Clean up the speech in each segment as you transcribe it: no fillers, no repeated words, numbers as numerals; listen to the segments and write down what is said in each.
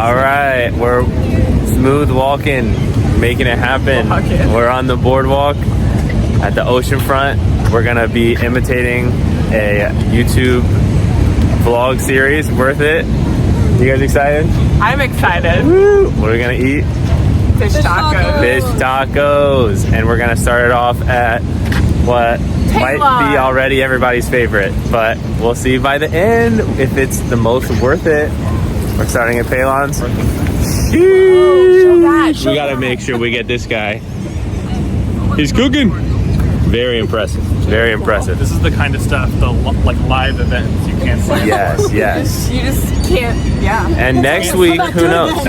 All right, we're smooth walking, making it happen. We're on the boardwalk at the ocean front. We're gonna be imitating a YouTube vlog series. Worth it. You guys excited? I'm excited. Woo! What are we gonna eat? Fish tacos. Fish tacos. And we're gonna start it off at what might be already everybody's favorite, but we'll see by the end if it's the most worth it. We're starting at Pelon's. We gotta make sure we get this guy. He's cooking. Very impressive. Very impressive. This is the kind of stuff, the like live events you can't find. Yes, yes. You just can't, yeah. And next week, who knows?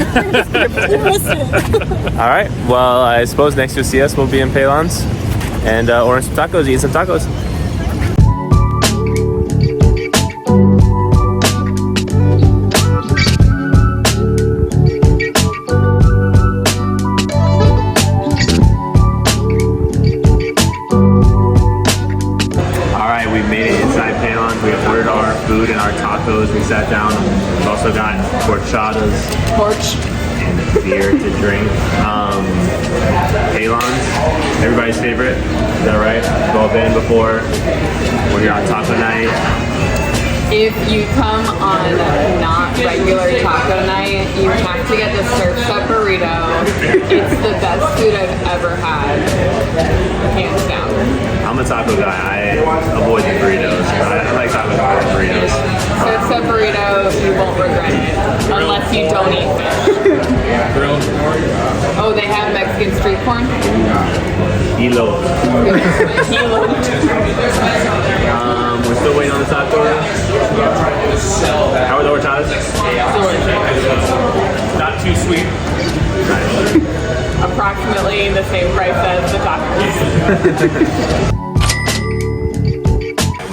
All right. Well, I suppose next you'll see us, we'll be in Pelon's and order some tacos, eat some tacos. Food and our tacos. We sat down. We've also got horchatas and beer to drink. Pelon's, everybody's favorite. Is that right? We've all been before. We're here on taco night. If you come on not regular taco night, you have to get the surf's up burrito. It's the best food I've ever had, hands down. I'm a taco guy. I avoid the burritos, but I like taco burritos. Surf's up burrito, you won't regret it, unless you don't eat fish. Oh, they have Mexican street corn? Hilo. We're still waiting on the tacos. How are the horchatas? Not too sweet. Approximately the same price as the tacos.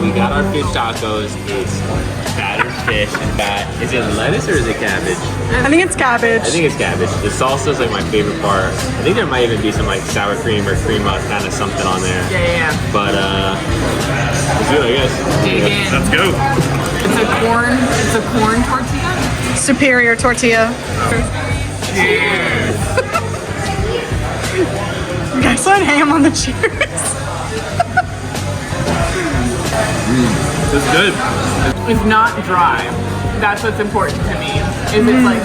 We got our fish tacos. It's battered fish and that. Is it lettuce or is it cabbage? I think it's cabbage. I think it's cabbage. The salsa is like my favorite part. I think there might even be some like sour cream or cream kind of something on there. Yeah. But let's do it, I guess. Dig in. Let's go. It's a corn tortilla? Superior tortilla. Cheers. You guys want ham on the cheers? It's good. It's not dry. That's what's important to me. Is it's like,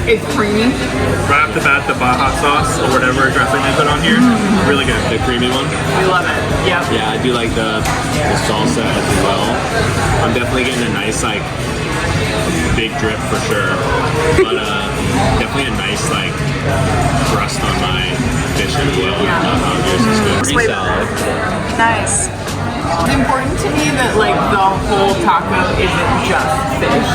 it's creamy. Right off the bat, the Baja sauce or whatever dressing they put on here, really good. The creamy one? We love it. Yep. Yeah, I do like the salsa as well. I'm definitely getting a nice like big drip for sure. But definitely a nice like crust on my fish as well. Yeah. Yours is good. Pretty Sweet. solid. Nice. It's important to me that like the whole taco isn't just fish.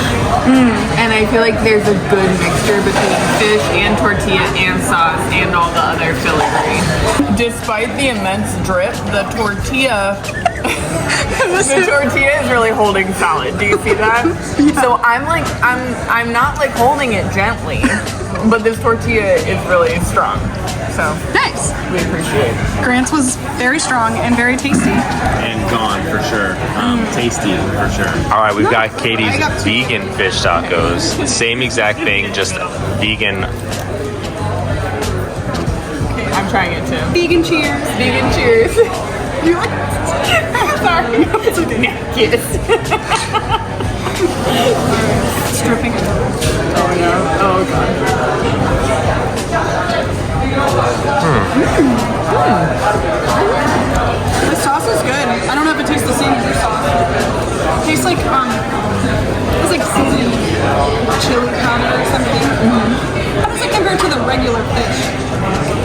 And I feel like there's a good mixture between fish and tortilla and sauce and all the other filigree. Despite the immense drip, the tortilla is really holding solid. Do you see that? Yeah. So I'm not like holding it gently, but this tortilla is really strong. So Nice. we appreciate it. Grant's was very strong and very tasty. And gone for sure. Tasty for sure. All right, we've got Katie's vegan fish tacos. Same exact thing, just vegan. I'm trying it too. Vegan cheers. Vegan cheers. Sorry. It's okay. Yes. Stripping it. Oh no. Oh god. The sauce is good. I don't know if it tastes the same as your sauce. It tastes like it's like seasoned chili powder or something. How does it compare to the regular fish?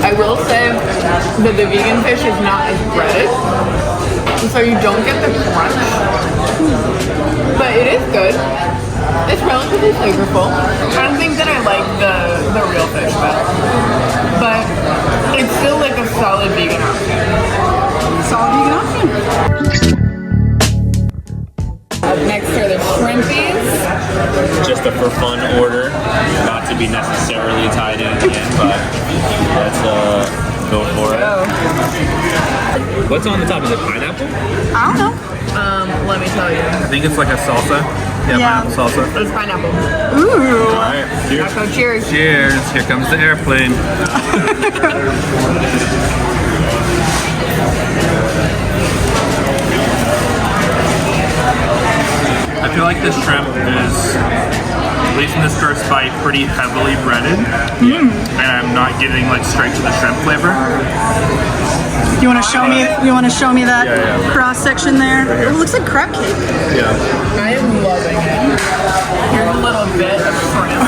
I will say that the vegan fish is not as breaded, so you don't get the crunch. But it is good. It's relatively flavorful. I don't think that I like the real fish better, but it's still like a solid vegan option. Solid vegan option. Up next are the shrimpies. Just a for fun order, not to be necessarily tied in at the end, but let's go for it. What's on the top? Is it pineapple? I don't know. Let me tell you. I think it's like a salsa. Yeah, Yeah. pineapple salsa. It's pineapple. Ooh. Taco, cheers. Cheers. Here comes the airplane. I feel like this shrimp is, at least in this first bite, pretty heavily breaded. And I'm not getting like straight to the shrimp flavor. You want to show me? You want to show me that cross section there? It looks like crab cake. Yeah. I am loving it. Here's a little bit of shrimp.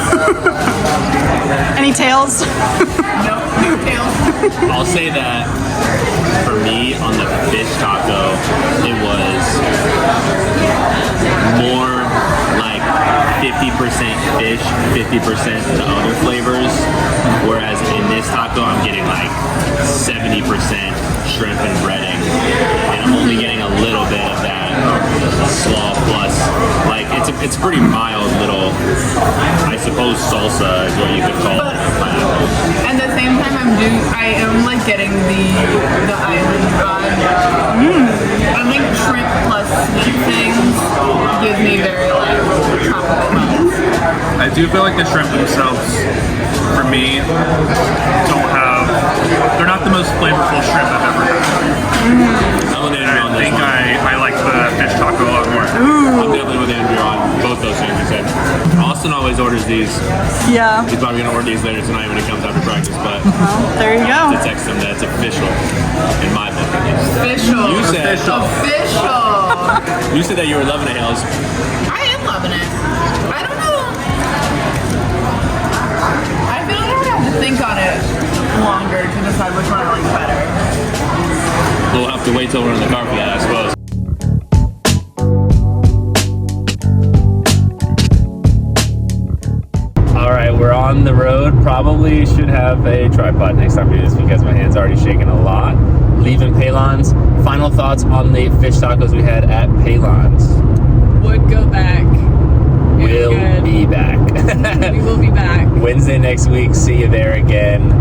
Any tails? No tails. I'll say that for me on the fish taco, it was more like 50% fish, 50% to other flavors. Whereas in this taco, I'm getting like 70% shrimp and breading. And I'm only getting a little bit of that slaw plus. Like, it's a pretty mild little, I suppose salsa is what you could call it. At the same time, I am like getting the island vibe. I think shrimp plus sweet things gives me very like tropical vibes. I do feel like the shrimp themselves, for me, they're not the most flavorful shrimp I've ever had. And I think I like the fish taco a lot more. I'm definitely with Andrew on both those things you said. Austin always orders these. Yeah. He's probably gonna order these later tonight when he comes after practice, but Well, there you to go. text him that it's official in my book at least. Official. You said Official. you said that you were loving it, Hills. I am loving it. I don't know. I feel like I would have to think on it longer to decide which one I like better. We'll have to wait till we're in the car for that, I suppose. All right, we're on the road. Probably should have a tripod next time we do this because my hand's already shaking a lot. Leaving Palon's. Final thoughts on the fish tacos we had at Palon's. Would go back. We'll good. be back. We will be back. Wednesday next week. See you there again.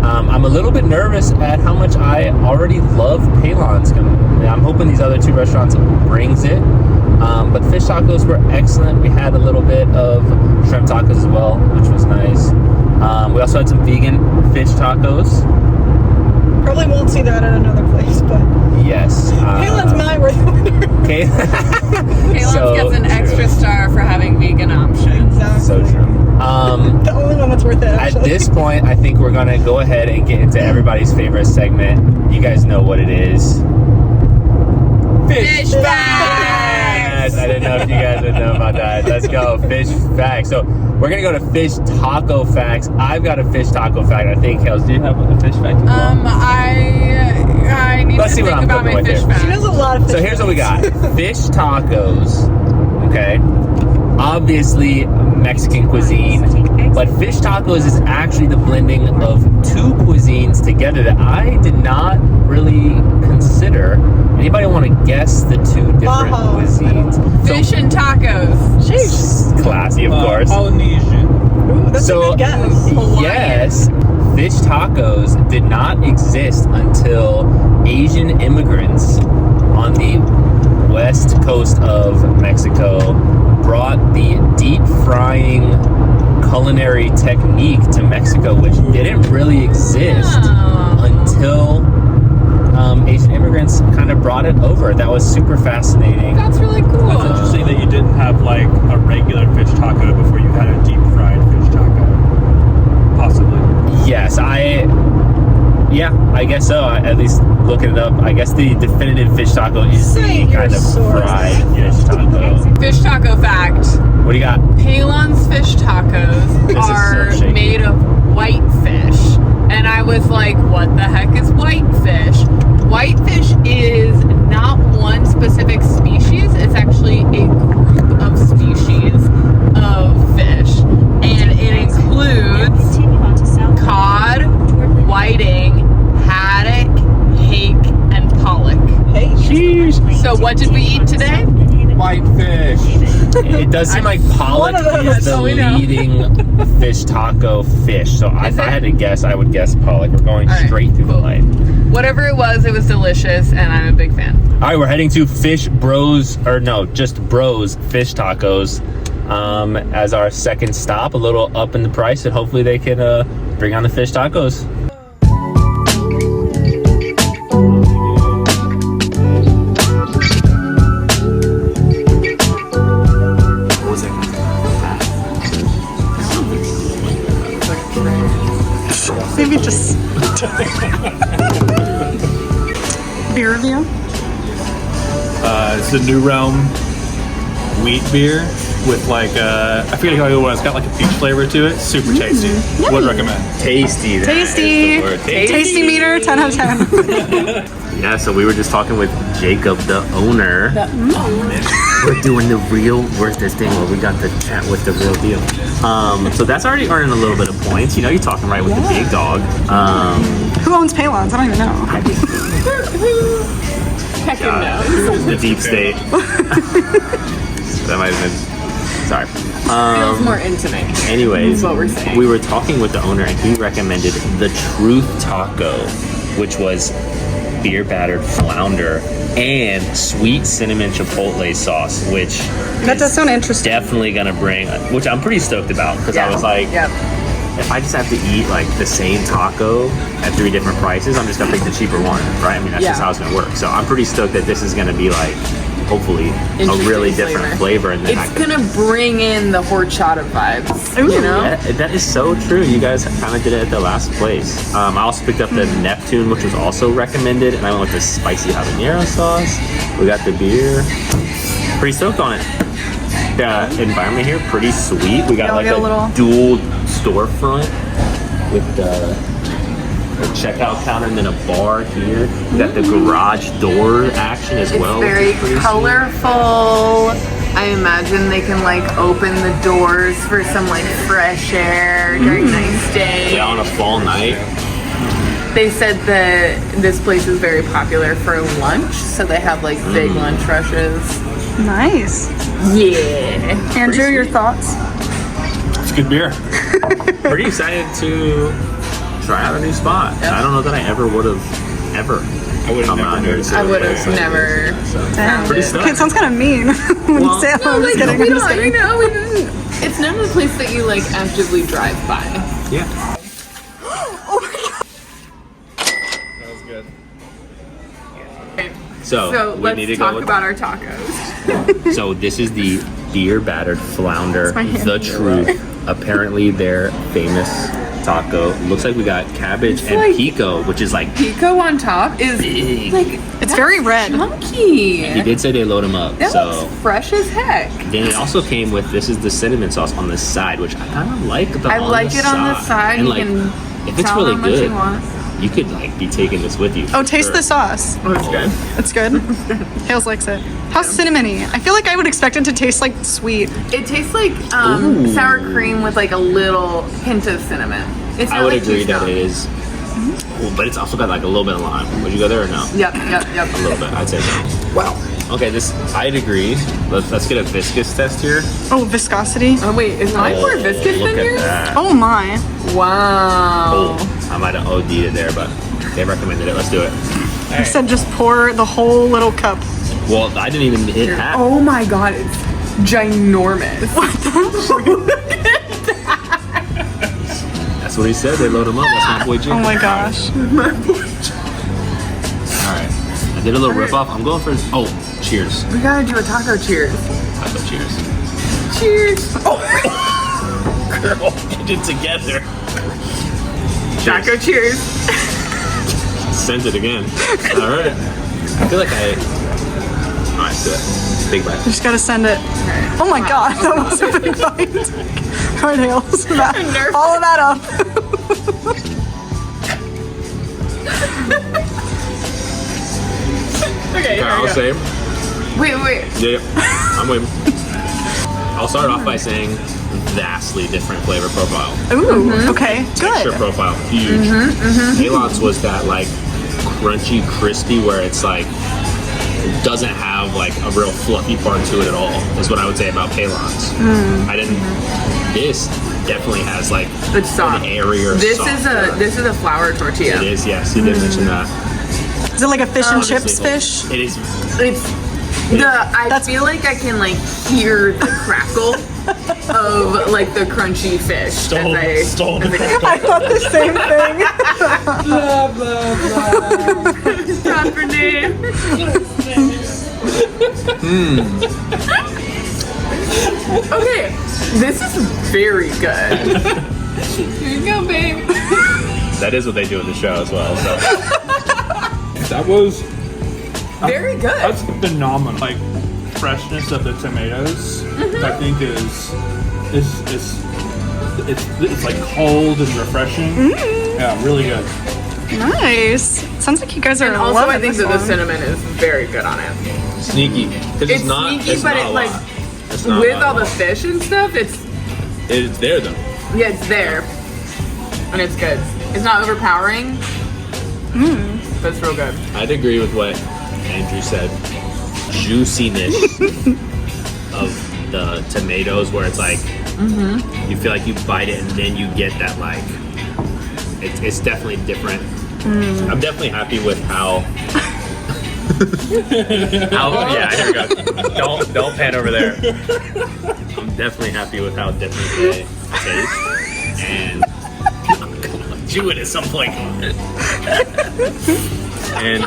I'm a little bit nervous at how much I already love Palon's. I'm hoping these other two restaurants brings it. But fish tacos were excellent. We had a little bit of shrimp tacos as well, which was nice. We also had some vegan fish tacos. Probably won't see that at another place, but Yes. Palon's my worth winner. Okay. Kalon's So gets an true. extra star for having vegan options. Exactly. So true. The only one that's worth it, At actually. this point, I think we're gonna go ahead and get into everybody's favorite segment. You guys know what it is. Fish Facts! I didn't know if you guys would know about that. Let's go, fish facts. So we're gonna go to fish taco facts. I've got a fish taco fact. I think, Kels, do you have a fish fact as well? I need Let's to see what think I'm about cooking my with fish here. facts. She knows a lot of fish. So here's what we got. Fish tacos, okay? Obviously Mexican cuisine, but fish tacos is actually the blending of two cuisines together that I did not really consider. Anybody want to guess the two different Baja. cuisines? Fish and tacos. Jeez. Classy, of course. Polynesian. Ooh, that's So, a good guess. Hawaiian. yes, fish tacos did not exist until Asian immigrants on the west coast of Mexico brought the deep frying culinary technique to Mexico, which didn't really exist Oh. until Asian immigrants kind of brought it over. That was super fascinating. That's really cool. It's interesting that you didn't have like a regular fish taco before you had a deep fried fish taco. Possibly. Yes, I guess so. At least looking it up, I guess the definitive fish taco is the Cite your kind of source. fried fish taco. Fish taco fact. What do you got? Palon's fish tacos This is so are shaky. made of white fish. And I was like, what the heck is white fish? White fish is not one specific species. It's actually a group of species of fish. And it includes cod, whiting, haddock, hake, and pollock. Hey. So what did we eat today? White fish. It does seem like pollock One of them, is that's the all we know. leading fish taco fish. So if Is I it? had to guess, I would guess pollock. We're going All right, straight through the cool. line. Whatever it was delicious, and I'm a big fan. All right, we're heading to Fish Bros, or no, just Bros Fish Tacos. as our second stop, a little up in the price, and hopefully they can bring on the fish tacos. Maybe just beer review. It's the New Realm wheat beer with like I forget how it was. It's got like a peach flavor to it. Super tasty. Would recommend. Tasty. that is Tasty. the word. Tasty meter, 10 out of 10. Yeah, so we were just talking with Jacob, the owner. We're doing the real, where's this thing where we got the chat with the real deal. So that's already earning a little bit of points. You know, you're talking right with the big dog. Who owns Paylons? I don't even know. Heckin' no. The deep state. That might have been, sorry. Feels more intimate. Anyways, Is what we're saying. we were talking with the owner and he recommended the Truth Taco, which was beer battered flounder and sweet cinnamon chipotle sauce, which That does sound interesting. definitely gonna bring, which I'm pretty stoked about because I was like, Yep. if I just have to eat like the same taco at 3 different prices, I'm just gonna pick the cheaper one, right? I mean, that's just Yeah. how it's gonna work. So I'm pretty stoked that this is gonna be like, hopefully, a Interesting really different flavor. And then It's gonna bring in the horchata vibes. Ooh. You know? that is so true. You guys kind of did it at the last place. I also picked up the Neptune, which was also recommended, and I went with the spicy habanero sauce. We got the beer. Pretty stoked on it. The environment here, pretty sweet. We got Yeah, like we got a a little- dual storefront with the checkout counter and then a bar here. We got the garage door action as well. It's which very is pretty sweet. colorful. I imagine they can like open the doors for some like fresh air during nice days. Yeah, on a fall night. They said that this place is very popular for lunch, so they have like big lunch rushes. Nice. Yeah. Andrew, your thoughts? It's good beer. Pretty excited to try out a new spot. I don't know that I ever would have ever come out here. I would have never. Damn. Pretty Okay, stoked. it sounds kind of mean when you say it. I'm just kidding. I'm just kidding. we didn't. It's not a place that you like actively drive by. Yeah. That was good. So, So we let's need to talk go with, about our tacos. So this is the beer battered flounder, my hand. the truth. Apparently their famous taco. Looks like we got cabbage and like- pico, which is like Pico on top is big. like It's very red. chunky. He did say they load them up. That So looks fresh as heck. then it also came with, this is the cinnamon sauce on the side, which I kind of like. The I on like the it on the side. And You like, can if it's tell really how much good, you want. you could like be taking this with you. Oh, taste Sure. the sauce. Oh, it's good. It's good. Hales likes it. How cinnamony? I feel like I would expect it to taste like sweet. It tastes like sour cream with like a little hint of cinnamon. It's I not would like agree too that strong. it is. Well, but it's also got like a little bit of lime. Would you go there or no? Yep. A little bit, I'd say so. Wow. Okay, this, I'd agree. Let's get a viscous test here. Oh, viscosity. Oh wait, is mine more viscous look than at yours? that. Oh my. Wow. Oh, I might have OD'd it there, but they recommended it. Let's do it. I said just pour the whole little cup. Well, I didn't even hit half. Oh my god, it's ginormous. That's what he said. They load him up. That's my boy Jake. Oh my gosh. All right. I did a little rip off. I'm going for. Oh, cheers. We gotta do a taco cheers. Taco cheers. Cheers. Oh, Girl, get it together. taco cheers. Sent it again. All right. I feel like I. All right, do it. Big bite. You just gotta send it. Oh my god, that was a big bite. Alright, Hales. Follow that up. Okay, I'll say. wait. Yeah, I'm waiting. I'll start off by saying vastly different flavor profile. Ooh, okay, Texture good. profile, huge. Halot's was that like crunchy, crispy, where it's like it doesn't have like a real fluffy part to it at all. Is what I would say about Palons. I didn't. This definitely has like It's soft. an airier. This softer. is a flour tortilla. It is, yes. You did mention that. Is it like a fish and Obviously, chips fish? It is. It's I feel like I can like hear the crackle of like the crunchy fish. Stole as I I thought the same thing. proper name. Okay, this is very good. Here you go, babe. That is what they do in the show as well. So. That was Very good. that's phenomenal. Like freshness of the tomatoes, I think is it's like cold and refreshing. Yeah, really good. Nice. Sounds like you guys are And also, loving I think this that the one. cinnamon is very good on it. Sneaky. It's sneaky, but it's like with all the fish and stuff, it's there though. yeah, it's there, and it's good. It's not overpowering, but it's real good. I'd agree with what Andrew said. Juiciness of the tomatoes, where it's like you feel like you bite it and then you get that like it's definitely different. I'm definitely happy with how. Yeah, here we go. Don't pan over there. I'm definitely happy with how different they taste, and chew it at some point. And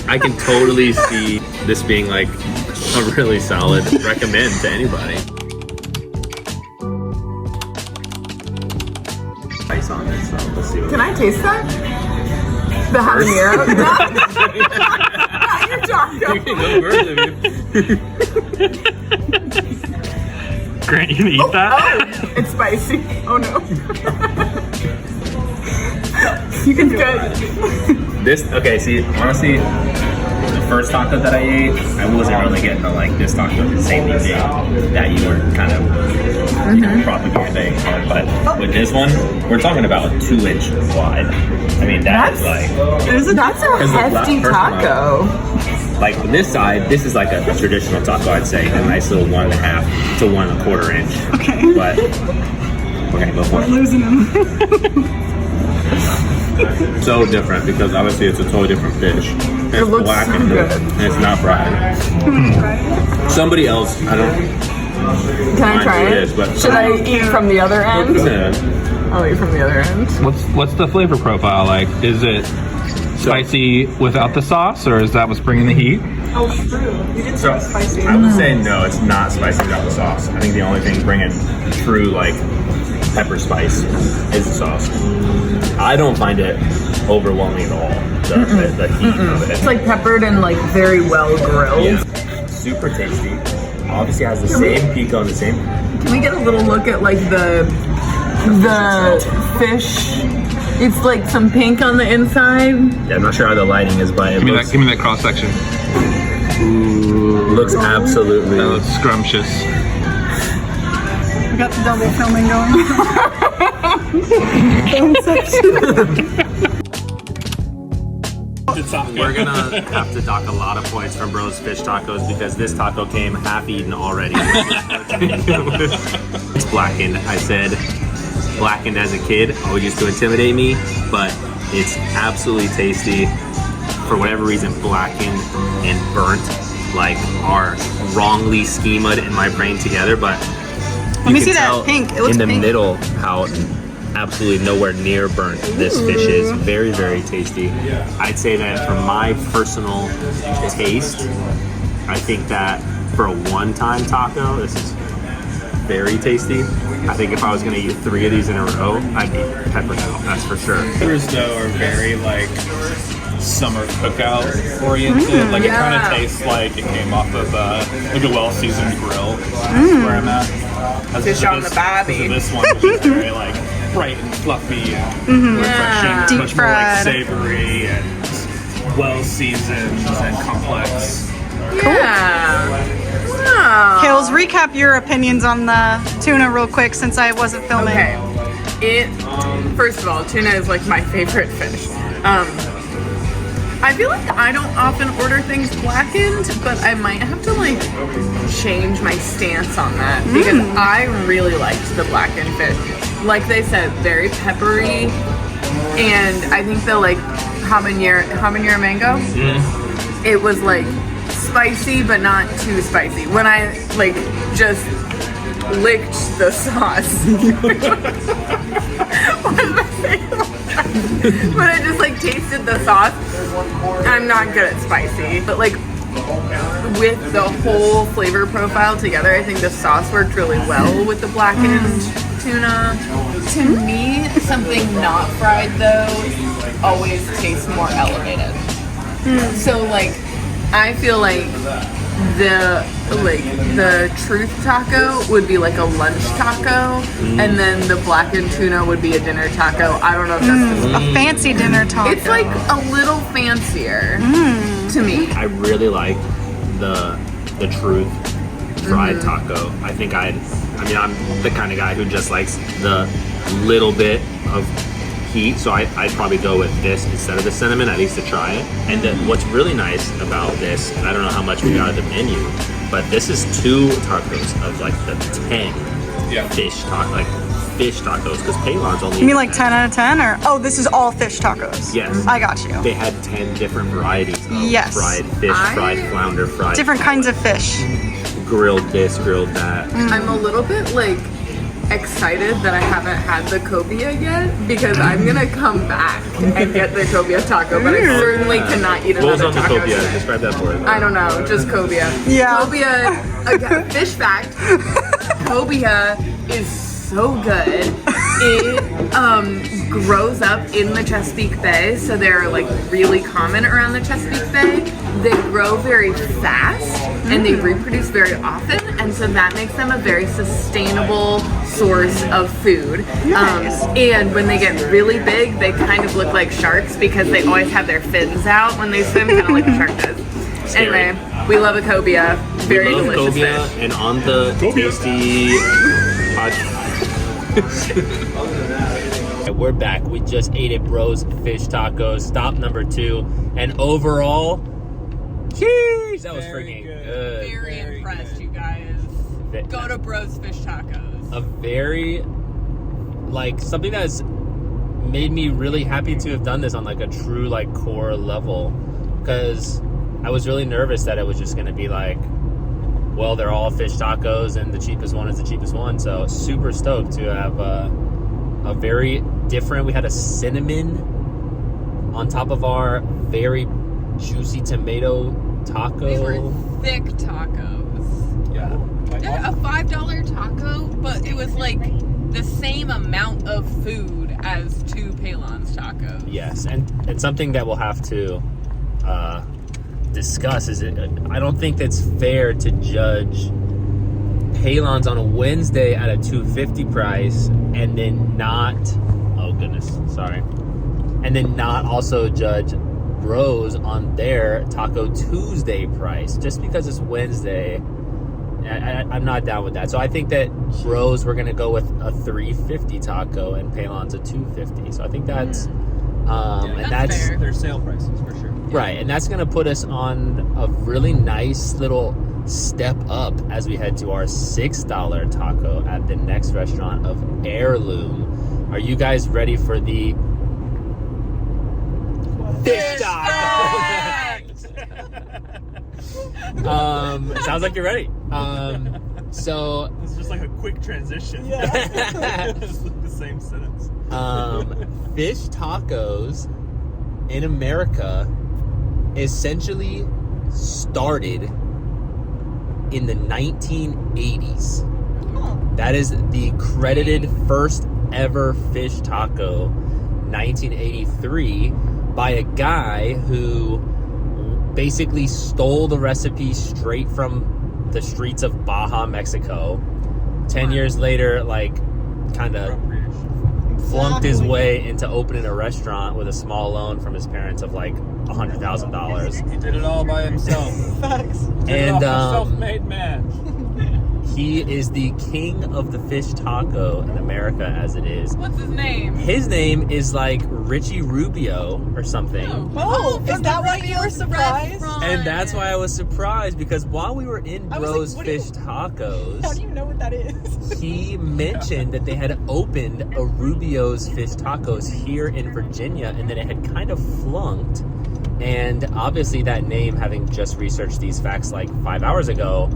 I can totally see this being like a really solid recommend to anybody. Ice on it, so let's see what Can I taste that? The habanero? Not your taco. you can go first if you. Grant, you gonna eat that? It's spicy. Oh no. You can good. This okay. See, honestly, the first taco that I ate, I wasn't really getting the like this taco the same thing that you were kind of propagating. But with this one, we're talking about 2-inch wide. I mean, that's like That's a hefty first one- taco. like on this side. This is like a traditional taco, I'd say, a nice little 1.5 to 1.25 inch. Okay. But we're gonna go for it. Losing them. So different because obviously it's a totally different fish. It's looks black so and good. it's not fried. Somebody else, I don't. Can I try who it? is, but Should I eat from the other end? Yeah. I'll eat from the other end. What's the flavor profile like? Is it spicy without the sauce, or is that what's bringing the heat? Oh, true. You did So say spicy. I would say no, it's not spicy without the sauce. I think the only thing bringing true like pepper spice is the sauce. I don't find it overwhelming at all. The heat of it. It's like peppered and like very well grilled. Yeah. Super tasty. Obviously has the same pico and the same. Can we get a little look at like the fish? It's like some pink on the inside. Yeah, I'm not sure how the lighting is, but it looks, Give me that cross section. looks absolutely. That looks scrumptious. We got the double filming going. We're gonna have to dock a lot of points from Bros Fish Tacos because this taco came half eaten already. It's blackened. I said blackened as a kid, always used to intimidate me, but it's absolutely tasty. For whatever reason, blackened and burnt like are wrongly schemaed in my brain together, but Let me see that pink. It looks in the pink. middle how absolutely nowhere near burnt this fish is. Very, very tasty. I'd say that for my personal taste, I think that for a one-time taco, this is very tasty. I think if I was gonna eat 3 of these in a row, I'd eat pepper now, that's for sure. Flavors though are very like summer cookout oriented. Like it kind of Yeah. tastes like it came off of like a well-seasoned grill. That's where I'm at. As Fish opposed- on the barbie. as This one is just very like bright and fluffy and refreshing. It's Deep much more like fried. savory and well-seasoned and complex. Yeah. Wow. Hills, recap your opinions on the tuna real quick since I wasn't filming. Okay. First of all, tuna is like my favorite fish. I feel like I don't often order things blackened, but I might have to like change my stance on that because I really liked the blackened fish. Like they said, very peppery, and I think the like habanero mango, it was like spicy but not too spicy. When I like just licked the sauce. But I just like tasted the sauce. I'm not good at spicy, but like with the whole flavor profile together, I think the sauce worked really well with the blackened tuna. To me, something not fried though always tastes more elevated. So like I feel like the truth taco would be like a lunch taco, and then the blackened tuna would be a dinner taco. I don't know if that's A fancy dinner taco. it's like a little fancier to me. I really like the truth fried taco. I think I'm the kind of guy who just likes the little bit of heat, so I'd probably go with this instead of the cinnamon, at least to try it. And what's really nice about this, and I don't know how much we got at the menu, but this is 2 tacos of like the 10 fish tacos, because Pelon's only You mean like 10 out of 10, or this is all fish tacos? Yes. I got you. They had 10 different varieties of Yes. fried fish, fried flounder, fried Different kinds of fish. grilled this, grilled that. I'm a little bit like excited that I haven't had the cobia yet, because I'm gonna come back and get the cobia taco, but I certainly cannot eat What was another on the taco cobia? today. Describe that for us. I don't know, just cobia. Yeah. Cobia, again, fish fact, cobia is so good. It grows up in the Chesapeake Bay, so they're like really common around the Chesapeake Bay. They grow very fast and they reproduce very often, and so that makes them a very sustainable source of food. Nice. And when they get really big, they kind of look like sharks because they always have their fins out when they swim, kind of like a shark does. Scary. Anyway, we love a cobia. Very We love delicious cobia, fish. and on the tasty We're back. We just ate at Bros Fish Tacos, stop number 2, and overall, jeez, that was freaking good. Very impressed, you guys. Go to Bros Fish Tacos. A very, like, something that's made me really happy to have done this on like a true like core level, because I was really nervous that it was just going to be like, well, they're all fish tacos and the cheapest one is the cheapest one. So super stoked to have a very different. We had a cinnamon on top of our very juicy tomato taco. These were thick tacos. Yeah. They're a $5 taco, but it was like the same amount of food as 2 Pelon's tacos. Yes, and something that we'll have to discuss is I don't think that's fair to judge Pelon's on a Wednesday at a $2.50 price and then not, oh goodness, sorry, and then not also judge Bros on their Taco Tuesday price just because it's Wednesday. I'm not down with that. So I think that Bros, we're gonna go with a $3.50 taco and Pelon's a $2.50. So I think that's and that's fair. Their sale prices for sure. right, and that's gonna put us on a really nice little step up as we head to our $6 taco at the next restaurant of Heirloom. Are you guys ready for the fish taco? Sounds like you're ready. So It's just like a quick transition. Yeah. It's like the same sentence. fish tacos in America essentially started in the 1980s. That is the credited first ever fish taco, 1983, by a guy who basically stole the recipe straight from the streets of Baja, Mexico. 10 years later, like, kind of flunked his way into opening a restaurant with a small loan from his parents of like $100,000. He did it all by himself. Facts. And Self-made man. he is the king of the fish taco in America as it is. What's his name? His name is like Richie Rubio or something. Oh, is that why you were surprised? And that's why I was surprised, because while we were in I was Bros like, what do you- Fish Tacos, How do you know what that is? he mentioned that they had opened a Rubio's Fish Tacos here in Virginia and that it had kind of flunked. And obviously that name, having just researched these facts like 5 hours ago,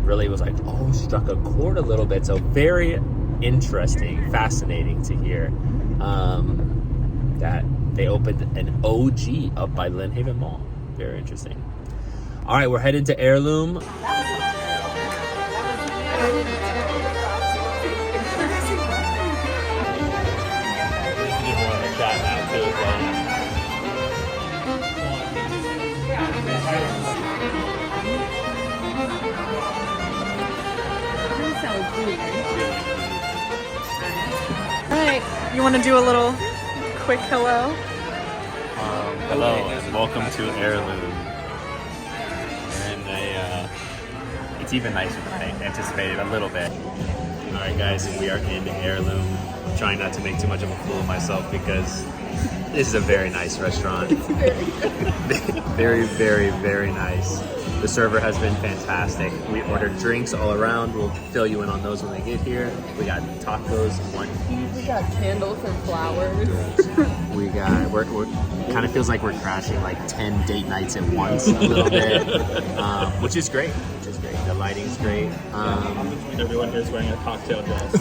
really was like, oh, struck a chord a little bit. So very interesting, fascinating to hear that they opened an OG up by Lynn Haven Mall. Very interesting. All right, we're heading to Heirloom. Alright, you want to do a little quick hello? Hello, and welcome to Heirloom. And it's even nicer than I anticipated a little bit. All right, guys, we are in Heirloom. I'm trying not to make too much of a fool of myself because this is a very nice restaurant. Very, very, very nice. The server has been fantastic. We ordered drinks all around. We'll fill you in on those when they get here. We got tacos, one piece. We got candles and flowers. We got, we're kind of feels like we're crashing like 10 date nights at once a little bit, which is great. The lighting's great. Everyone here is wearing a cocktail dress.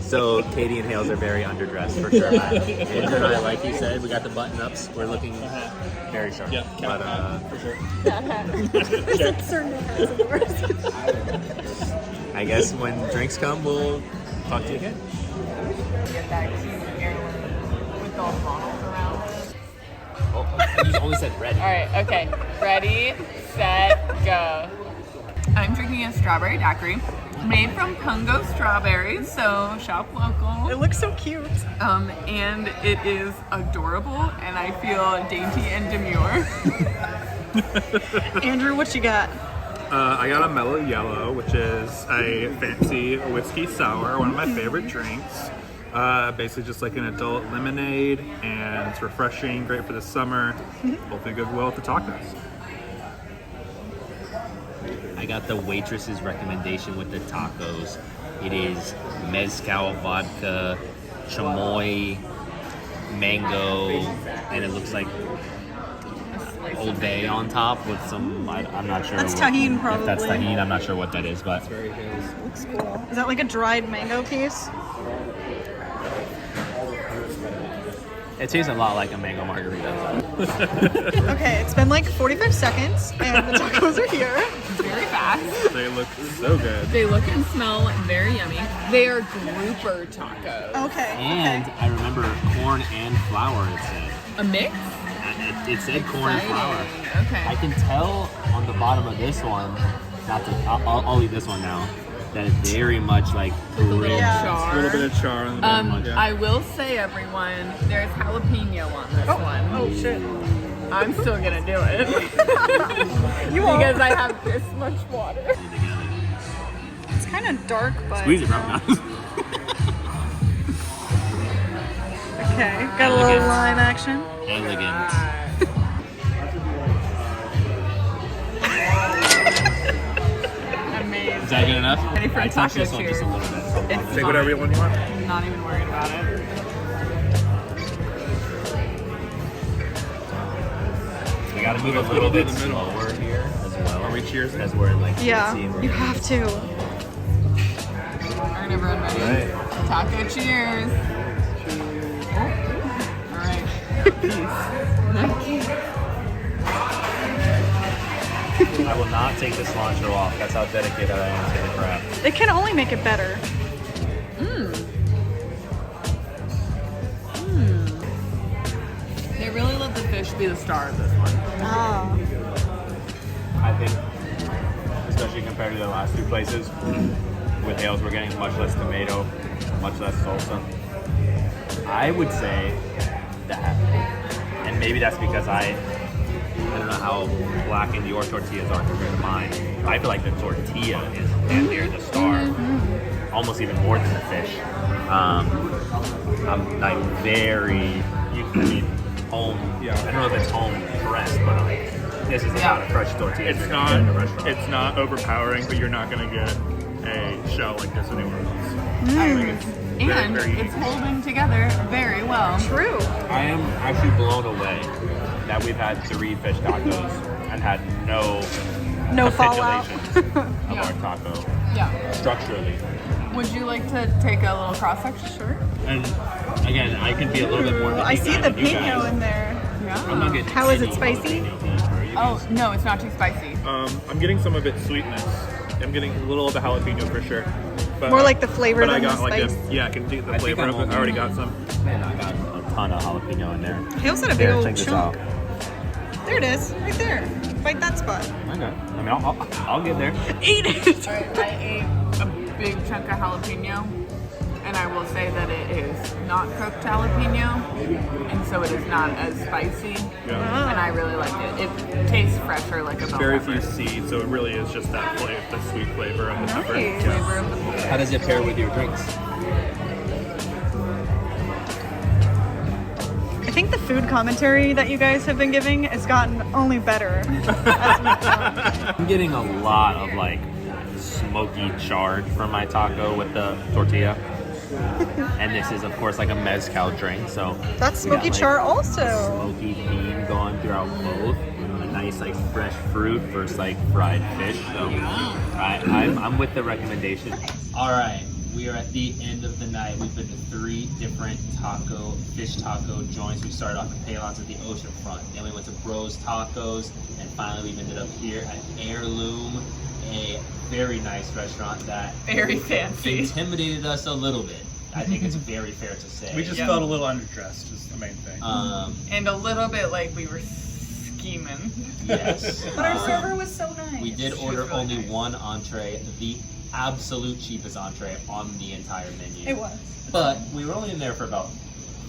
So Katie and Hales are very underdressed for sure. Andrew and I, like you said, we got the button ups. We're looking very sharp. Yeah, but for sure. I guess when drinks come, we'll talk to you again. Get that cute Heirloom with those bottles around. Oh, you only said red. All right, okay. Ready, set, go. I'm drinking a strawberry daiquiri made from Congo strawberries, so shop local. It looks so cute. And it is adorable, and I feel dainty and demure. Andrew, what you got? I got a Mellow Yellow, which is a fancy whiskey sour, one of my favorite drinks. Basically just like an adult lemonade, and it's refreshing, great for the summer. Hopefully good well with the tacos. I got the waitress's recommendation with the tacos. It is mezcal vodka, chamoy, mango, and it looks like Old Bay on top with some, I'm not sure. That's tahini, probably. If that's tahini, I'm not sure what that is, but Looks cool. Is that like a dried mango piece? it tastes a lot like a mango margarita. Okay, it's been like 45 seconds and the tacos are here. Very fast. They look so good. They look and smell very yummy. They are grouper tacos. Okay. And I remember corn and flour, it said. A mix? It said corn and flour. Okay. I can tell on the bottom of this one, I'll eat this one now, that it's very much like little grilled. char. A little bit of char on the yeah. I will say, everyone, there's jalapeno on this one. Oh shit. I'm still gonna do it. You won't. Because I have this much water. It's kind of dark, but Squeeze it, bro. okay. Got a little line action. Elegant. Amazing. Is that good enough? Ready for a I touched taco this one cheers. just a little bit. It's Take whatever you want. I'm not even worried about it. We gotta move a little bit slower here as well. Are we cheersing? As we're like Yeah, seeing you have to. Alright, everyone ready? Right. Taco cheers. Alright. I will not take this cilantro off. That's how dedicated I am to the craft. They can only make it better. They really let the fish be the star of this one. Ah. I think, especially compared to the last two places, with Hales we're getting much less tomato, much less salsa. I would say that, and maybe that's because I don't know how blackened your tortillas are compared to mine. I feel like the tortilla is damn near the star, almost even more than the fish. I'm very, home. Yeah. I don't know if it's home pressed, but like this is the kind of fresh tortilla It's you're gonna get in a not. restaurant. It's not overpowering, but you're not gonna get a shell like this anywhere else. And very it's holding together very well. True. I am actually blown away that we've had 3 fish tacos and had no No fallout. capitulation of our taco Yeah. structurally. Would you like to take a little cross section? Sure. And again, I can be a little bit more. I see the pino in there. I'm not getting How is it any spicy? jalapeno beans, are you? Oh no, it's not too spicy. I'm getting some of its sweetness. I'm getting a little of the jalapeno for sure. But, More like the flavor but I than the got like spice. yeah, I can see the I think flavor I'm of it. I only- already got some. Man, I got a ton of jalapeno in there. He also had a big Here, old check this chunk. out. There it is, right there. Right that spot. Okay. I mean, I'll get there. Eat it. Alright, I ate a big chunk of jalapeno, and I will say that it is not cooked jalapeno, and so it is not as spicy. Yeah. And I really like it. It tastes fresher, like a bell Very pepper. few seeds, so it really is just that flavor, the sweet flavor of the pepper. Nice. Yeah. Flavor of the pepper. How does it pair with your drinks? I think the food commentary that you guys have been giving has gotten only better. I'm getting a lot of like smoky charred from my taco with the tortilla. And this is of course like a mezcal drink, so That's we got, smoky like, char also. smoky theme going throughout both. A nice like fresh fruit versus like fried fish. So I'm with the recommendation. All right, we are at the end of the night. We've been to 3 different fish taco joints. We started off at Paylons at the ocean front. Then we went to Bros Tacos, and finally we ended up here at Heirloom, a very nice restaurant that Very fancy. intimidated us a little bit. I think it's very fair to say. We just Yeah. felt a little underdressed, is the main thing. And a little bit like we were scheming. Yes. But our server was so nice. We did She was order really only nice. one entree, the absolute cheapest entree on the entire menu. It was. But we were only in there for about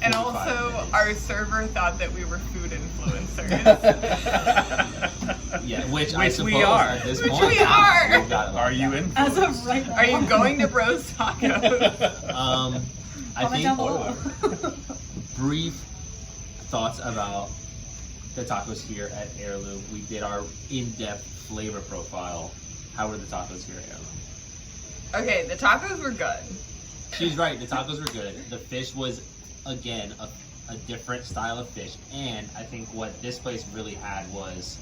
And 45 also, minutes. our server thought that we were food influencers. Yeah, which I Which suppose we are. at this Which point. we are. we've got Are you in? As of right now. Are you going to Bros Tacos? I Comment down below. think brief thoughts about the tacos here at Heirloom. We did our in-depth flavor profile. How were the tacos here at Heirloom? Okay, the tacos were good. She's right. The tacos were good. The fish was, again, a different style of fish. And I think what this place really had was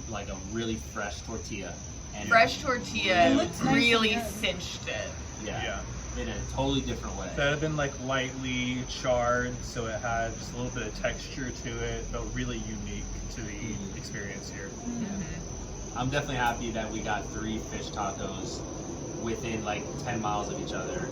like a really fresh tortilla. And Fresh tortilla It looks nice really and good. cinched it. Yeah, in a totally different way. That had been like lightly charred, so it had just a little bit of texture to it, but really unique to the experience here. I'm definitely happy that we got 3 fish tacos within like 10 miles of each other.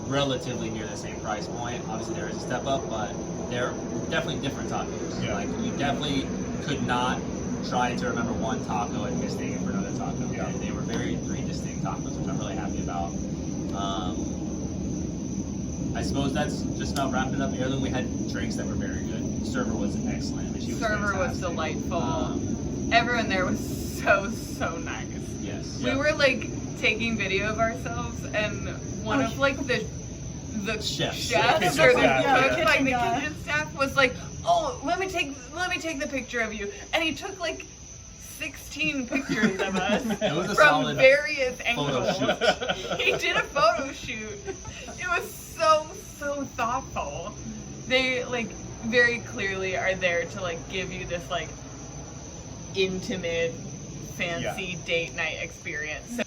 Relatively near the same price point. Obviously there is a step up, but they're definitely different tacos. Yeah. Like you definitely could not try to remember one taco and mistake it for another taco. Yeah. They were 3 distinct tacos, which I'm really happy about. I suppose that's just about wrapping up Heirloom. We had drinks that were very good. Server was excellent. I mean, she was Server was fantastic. delightful. Everyone there was so nice. Yes. We were like taking video of ourselves, and one of like the Chefs. chefs Kitchen or the staff, yeah. cook, like the Kitchen guy. kitchen staff was like, "Oh, let me take the picture of you," and he took like 16 pictures of us It was a from solid various photo angles. shoot. He did a photo shoot. It was so thoughtful. They like very clearly are there to like give you this like intimate, fancy date night experience. So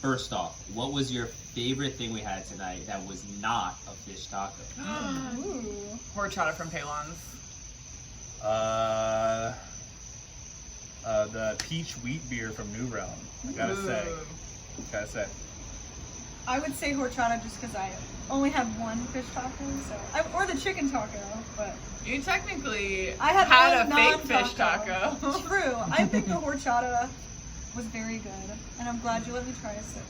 First off, what was your favorite thing we had tonight that was not a fish taco? Ooh. horchata from Paylons. The peach wheat beer from New Realm. I gotta say. I would say horchata just because I only had one fish taco, or the chicken taco, but You technically I had a one fake fish non-taco. taco. True. I think the horchata was very good, and I'm glad you let me try a sip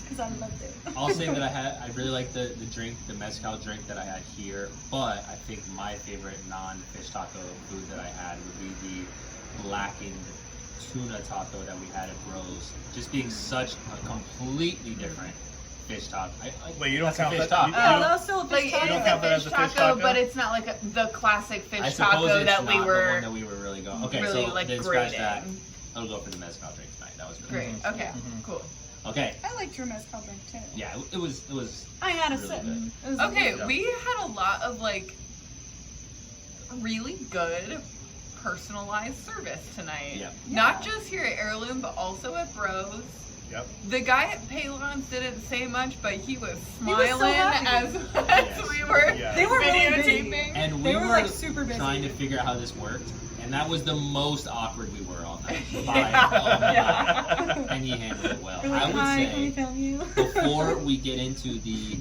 because I loved it. I'll say that I really like the drink, the mezcal drink that I had here, but I think my favorite non-fish taco food that I had would be the blackened tuna taco that we had at Bros. Just being such a completely different fish taco. Wait, you don't That's a count fish that? taco. You Oh, don't- that was still a Like fish it taco. is don't a count that fish as a taco, fish taco? but it's not like the classic fish I suppose taco it's that we not the were one that we were really going. Okay, really so like then scratch grading. that. I'll go for the mezcal drink tonight. That was really Great. good. Okay. Cool. Okay. I liked your mezcal drink too. Yeah, it was I had a really sip. good. It was Okay, good. we had a lot of like really good personalized service tonight. Yeah. Not just here at Heirloom, but also at Bros. Yep. The guy at Paylons didn't say much, but he was He was so smiling happy. as we were Yeah. They were really busy. videotaping. And we They were were, like, super busy. trying to figure out how this worked, and that was the most awkward we were all night. And he handled it well. We're like, I would hi, can we say film you? before we get into the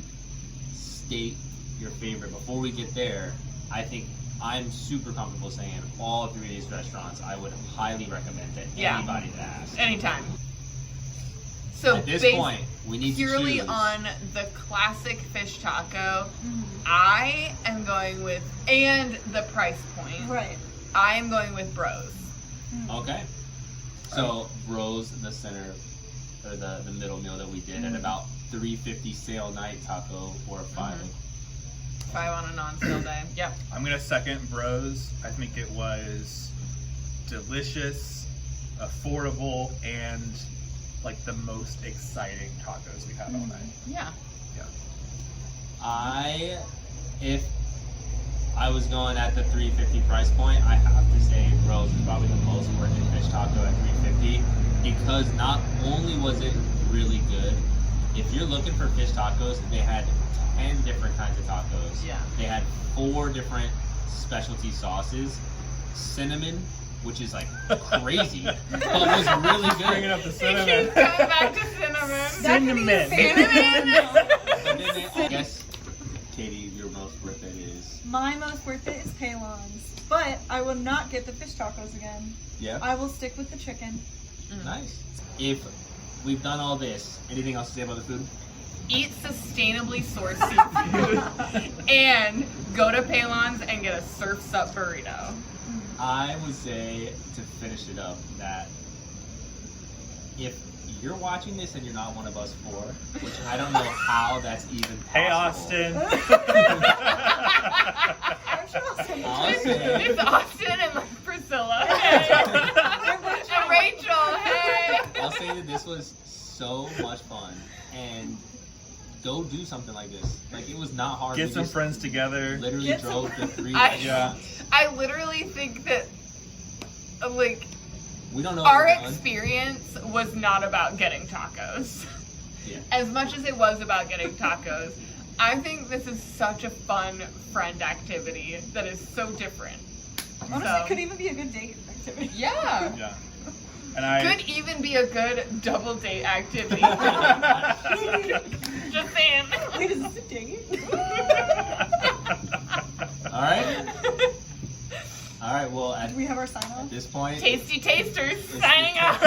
state your favorite, before we get there, I think I'm super comfortable saying all three of these restaurants I would highly recommend to Yeah. anybody that asks. Anytime. So At this based point, we need to purely choose. on the classic fish taco, I am going with, and the price point, Right. I am going with Bros. Okay. So Bros, the center or the middle meal that we did at about $3.50 sale night taco or $5. 5 on a non-sale day. Yep. I'm gonna second Bros. I think it was delicious, affordable, and like the most exciting tacos we had all night. Yeah. If I was going at the $3.50 price point, I have to say Bros is probably the most worth it fish taco at $3.50 because not only was it really good, if you're looking for fish tacos, they had 10 different kinds of tacos. Yeah. They had 4 different specialty sauces, cinnamon, which is like crazy, but was really good. Bringing up the Keep cinnamon. coming back to cinnamon. Cinnamon. And then I guess, Katie, your most worth it is. My most worth it is Paylons, but I will not get the fish tacos again. Yeah. I will stick with the chicken. Nice. If we've done all this, anything else to say about the food? Eat sustainably sourced seafood. And go to Paylons and get a Surf's Up burrito. I would say, to finish it up, that if you're watching this and you're not one of us 4, which I don't know how that's even possible. Hey, Austin. I'll say, It's Austin and Priscilla. Hey. And Rachel. Hey. I'll say that this was so much fun, and go do something like this. Like, it was not hard. Get We some just friends together. Literally Get some drove the 3 I- restaurants. I literally think that, like, We don't know our what we've done. experience was not about getting tacos. Yeah. As much as it was about getting tacos, I think this is such a fun friend activity that is so different. Honestly, So- it could even be a good date activity. Yeah. Yeah. And I Could even be a good double date activity. Just saying. Wait, is this a date? All right. All right. Well, at Do we have our sign off? this point, Tasty Tasters signing off.